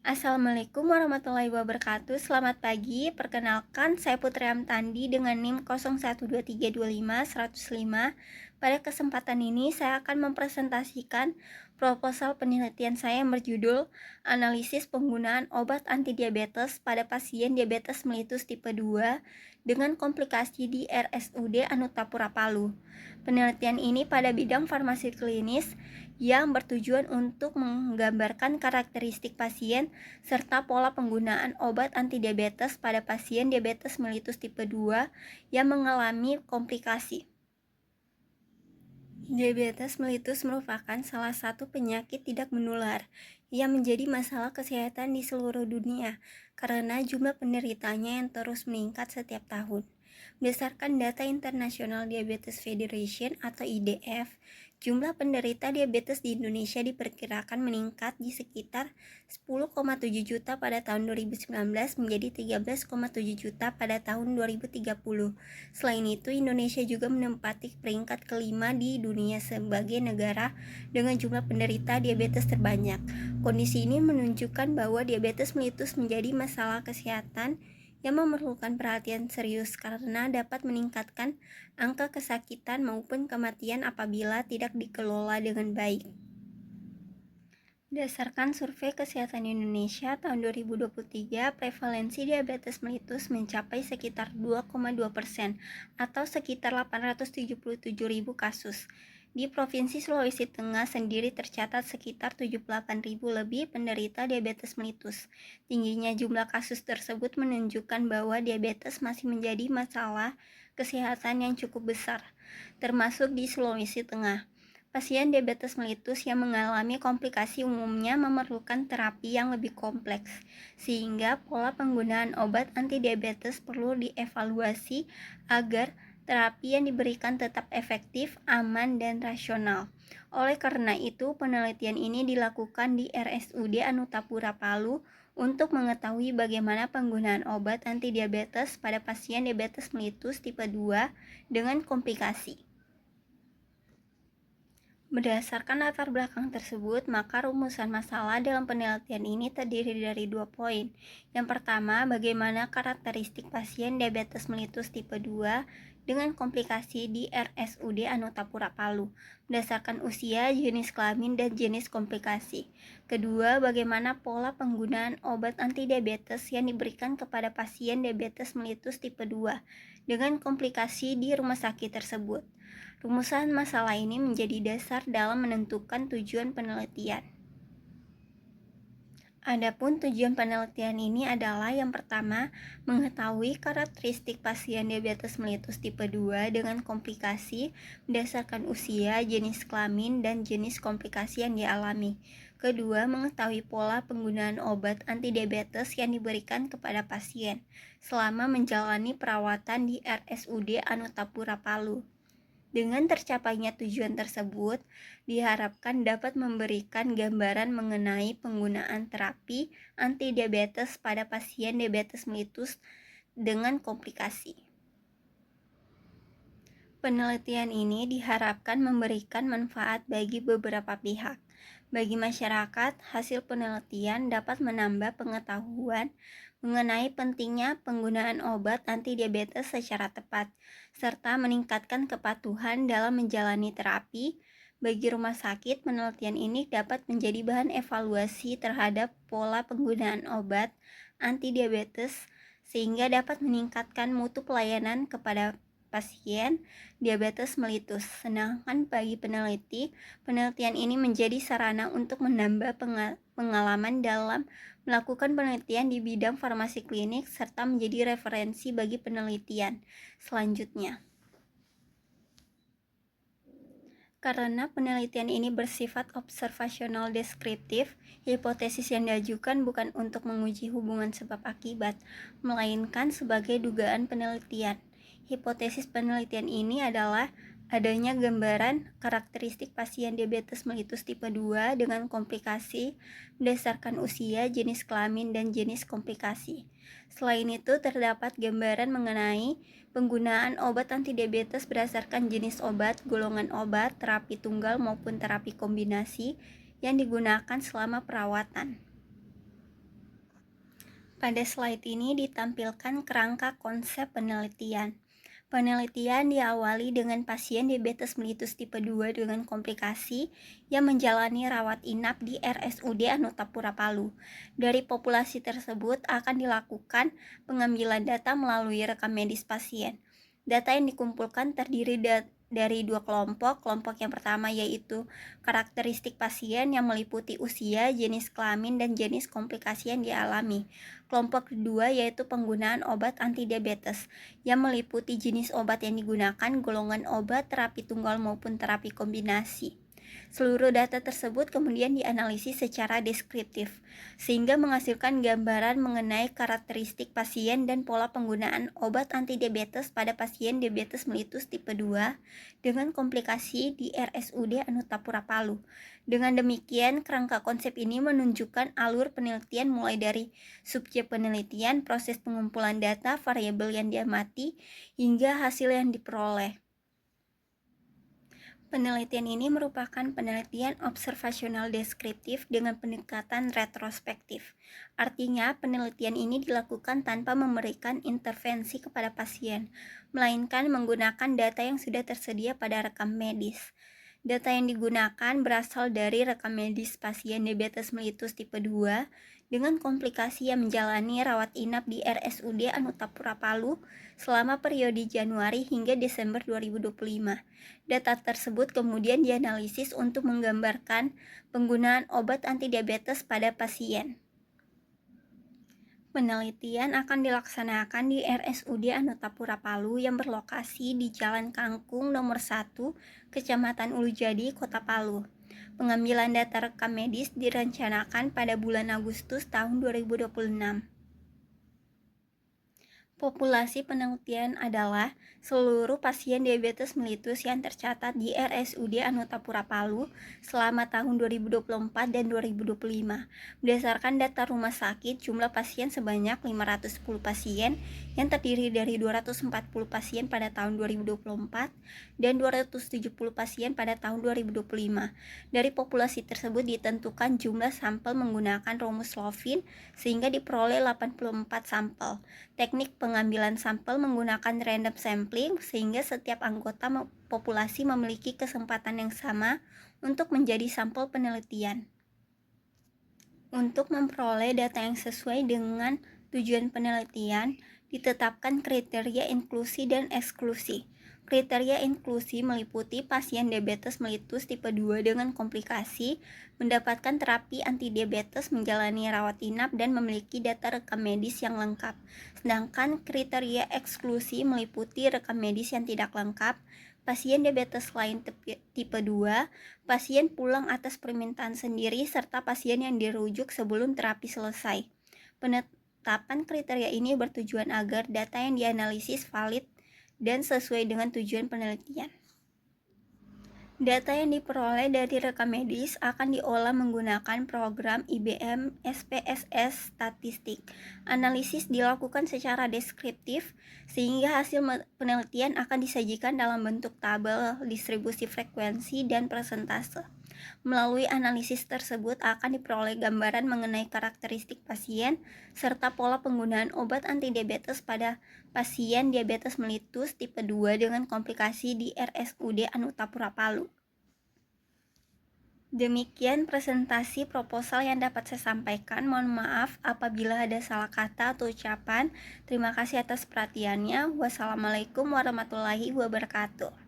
Assalamualaikum warahmatullahi wabarakatuh. Selamat pagi. Perkenalkan, saya Putri Amtandi dengan NIM 012325-105. Pada kesempatan ini, saya akan mempresentasikan proposal penelitian saya yang berjudul Analisis Penggunaan Obat Antidiabetes pada Pasien Diabetes Mellitus Tipe 2 dengan komplikasi di RSUD Anutapura Palu. Penelitian ini pada bidang farmasi klinis yang bertujuan untuk menggambarkan karakteristik pasien serta pola penggunaan obat antidiabetes pada pasien diabetes mellitus tipe 2 yang mengalami komplikasi. Diabetes mellitus merupakan salah satu penyakit tidak menular yang menjadi masalah kesehatan di seluruh dunia karena jumlah penderitanya yang terus meningkat setiap tahun. Berdasarkan data International Diabetes Federation atau IDF, jumlah penderita diabetes di Indonesia diperkirakan meningkat di sekitar 10,7 juta pada tahun 2019 menjadi 13,7 juta pada tahun 2030. Selain itu, Indonesia juga menempati peringkat kelima di dunia sebagai negara dengan jumlah penderita diabetes terbanyak. Kondisi ini menunjukkan bahwa diabetes mellitus menjadi masalah kesehatan yang memerlukan perhatian serius karena dapat meningkatkan angka kesakitan maupun kematian apabila tidak dikelola dengan baik. Berdasarkan Survei Kesehatan Indonesia tahun 2023, prevalensi diabetes mellitus mencapai sekitar 2,2% atau sekitar 877.000 kasus. Di Provinsi Sulawesi Tengah sendiri tercatat sekitar 78.000 lebih penderita diabetes mellitus. Tingginya jumlah kasus tersebut menunjukkan bahwa diabetes masih menjadi masalah kesehatan yang cukup besar, termasuk di Sulawesi Tengah. Pasien diabetes mellitus yang mengalami komplikasi umumnya memerlukan terapi yang lebih kompleks, sehingga pola penggunaan obat antidiabetes perlu dievaluasi agar terapi yang diberikan tetap efektif, aman, dan rasional. Oleh karena itu, penelitian ini dilakukan di RSUD Anutapura Palu untuk mengetahui bagaimana penggunaan obat antidiabetes pada pasien diabetes mellitus tipe 2 dengan komplikasi. Berdasarkan latar belakang tersebut, maka rumusan masalah dalam penelitian ini terdiri dari 2 poin. Yang pertama, bagaimana karakteristik pasien diabetes mellitus tipe 2 dengan komplikasi di RSUD Anutapura Palu, berdasarkan usia, jenis kelamin, dan jenis komplikasi. Kedua, bagaimana pola penggunaan obat antidiabetes yang diberikan kepada pasien diabetes mellitus tipe 2 dengan komplikasi di rumah sakit tersebut. Rumusan masalah ini menjadi dasar dalam menentukan tujuan penelitian. Adapun tujuan penelitian ini adalah yang pertama, mengetahui karakteristik pasien diabetes mellitus tipe 2 dengan komplikasi berdasarkan usia, jenis kelamin, dan jenis komplikasi yang dialami. Kedua, mengetahui pola penggunaan obat antidiabetes yang diberikan kepada pasien selama menjalani perawatan di RSUD Anutapura Palu. Dengan tercapainya tujuan tersebut, diharapkan dapat memberikan gambaran mengenai penggunaan terapi antidiabetes pada pasien diabetes mellitus dengan komplikasi. Penelitian ini diharapkan memberikan manfaat bagi beberapa pihak. Bagi masyarakat, hasil penelitian dapat menambah pengetahuan mengenai pentingnya penggunaan obat antidiabetes secara tepat, serta meningkatkan kepatuhan dalam menjalani terapi. Bagi rumah sakit, penelitian ini dapat menjadi bahan evaluasi terhadap pola penggunaan obat antidiabetes sehingga dapat meningkatkan mutu pelayanan kepada pasien diabetes mellitus. Sedangkan bagi peneliti, penelitian ini menjadi sarana untuk menambah pengalaman dalam melakukan penelitian di bidang farmasi klinik serta menjadi referensi bagi penelitian selanjutnya. Karena penelitian ini bersifat observasional deskriptif, hipotesis yang diajukan bukan untuk menguji hubungan sebab akibat, melainkan sebagai dugaan penelitian. Hipotesis penelitian ini adalah adanya gambaran karakteristik pasien diabetes mellitus tipe 2 dengan komplikasi berdasarkan usia, jenis kelamin, dan jenis komplikasi. Selain itu, terdapat gambaran mengenai penggunaan obat antidiabetes berdasarkan jenis obat, golongan obat, terapi tunggal maupun terapi kombinasi yang digunakan selama perawatan. Pada slide ini ditampilkan kerangka konsep penelitian. Penelitian diawali dengan pasien diabetes mellitus tipe 2 dengan komplikasi yang menjalani rawat inap di RSUD Anutapura Palu. Dari populasi tersebut akan dilakukan pengambilan data melalui rekam medis pasien. Data yang dikumpulkan terdiri dari dua kelompok. Kelompok yang pertama yaitu karakteristik pasien yang meliputi usia, jenis kelamin, dan jenis komplikasi yang dialami. Kelompok kedua yaitu penggunaan obat antidiabetes yang meliputi jenis obat yang digunakan, golongan obat, terapi tunggal maupun terapi kombinasi. Seluruh data tersebut kemudian dianalisis secara deskriptif, sehingga menghasilkan gambaran mengenai karakteristik pasien dan pola penggunaan obat antidiabetes pada pasien diabetes mellitus tipe 2 dengan komplikasi di RSUD Anutapura Palu. Dengan demikian, kerangka konsep ini menunjukkan alur penelitian mulai dari subjek penelitian, proses pengumpulan data, variabel yang diamati, hingga hasil yang diperoleh. Penelitian ini merupakan penelitian observasional deskriptif dengan pendekatan retrospektif. Artinya, penelitian ini dilakukan tanpa memberikan intervensi kepada pasien, melainkan menggunakan data yang sudah tersedia pada rekam medis. Data yang digunakan berasal dari rekam medis pasien diabetes mellitus tipe 2 dengan komplikasi yang menjalani rawat inap di RSUD Anutapura Palu selama periode Januari hingga Desember 2025. Data tersebut kemudian dianalisis untuk menggambarkan penggunaan obat antidiabetes pada pasien. Penelitian akan dilaksanakan di RSUD Anutapura Palu yang berlokasi di Jalan Kangkung nomor 1, Kecamatan Ulujadi, Kota Palu. Pengambilan data rekam medis direncanakan pada bulan Agustus tahun 2026. Populasi penelitian adalah seluruh pasien diabetes mellitus yang tercatat di RSUD Anutapura Palu selama tahun 2024 dan 2025. Berdasarkan data rumah sakit, jumlah pasien sebanyak 510 pasien yang terdiri dari 240 pasien pada tahun 2024 dan 270 pasien pada tahun 2025. Dari populasi tersebut ditentukan jumlah sampel menggunakan rumus Slovin sehingga diperoleh 84 sampel. Teknik pengambilan sampel menggunakan random sampling sehingga setiap anggota populasi memiliki kesempatan yang sama untuk menjadi sampel penelitian. Untuk memperoleh data yang sesuai dengan tujuan penelitian, ditetapkan kriteria inklusi dan eksklusi. Kriteria inklusi meliputi pasien diabetes mellitus tipe 2 dengan komplikasi, mendapatkan terapi antidiabetes, menjalani rawat inap, dan memiliki data rekam medis yang lengkap. Sedangkan kriteria eksklusi meliputi rekam medis yang tidak lengkap, pasien diabetes lain tipe 2, pasien pulang atas permintaan sendiri, serta pasien yang dirujuk sebelum terapi selesai. Penetapan kriteria ini bertujuan agar data yang dianalisis valid dan sesuai dengan tujuan penelitian. Data yang diperoleh dari rekam medis akan diolah menggunakan program IBM SPSS Statistik. Analisis dilakukan secara deskriptif sehingga hasil penelitian akan disajikan dalam bentuk tabel distribusi frekuensi dan persentase. Melalui analisis tersebut akan diperoleh gambaran mengenai karakteristik pasien serta pola penggunaan obat antidiabetes pada pasien diabetes mellitus tipe 2 dengan komplikasi di RSUD Anutapura Palu. Demikian presentasi proposal yang dapat saya sampaikan. Mohon maaf apabila ada salah kata atau ucapan. Terima kasih atas perhatiannya. Wassalamualaikum warahmatullahi wabarakatuh.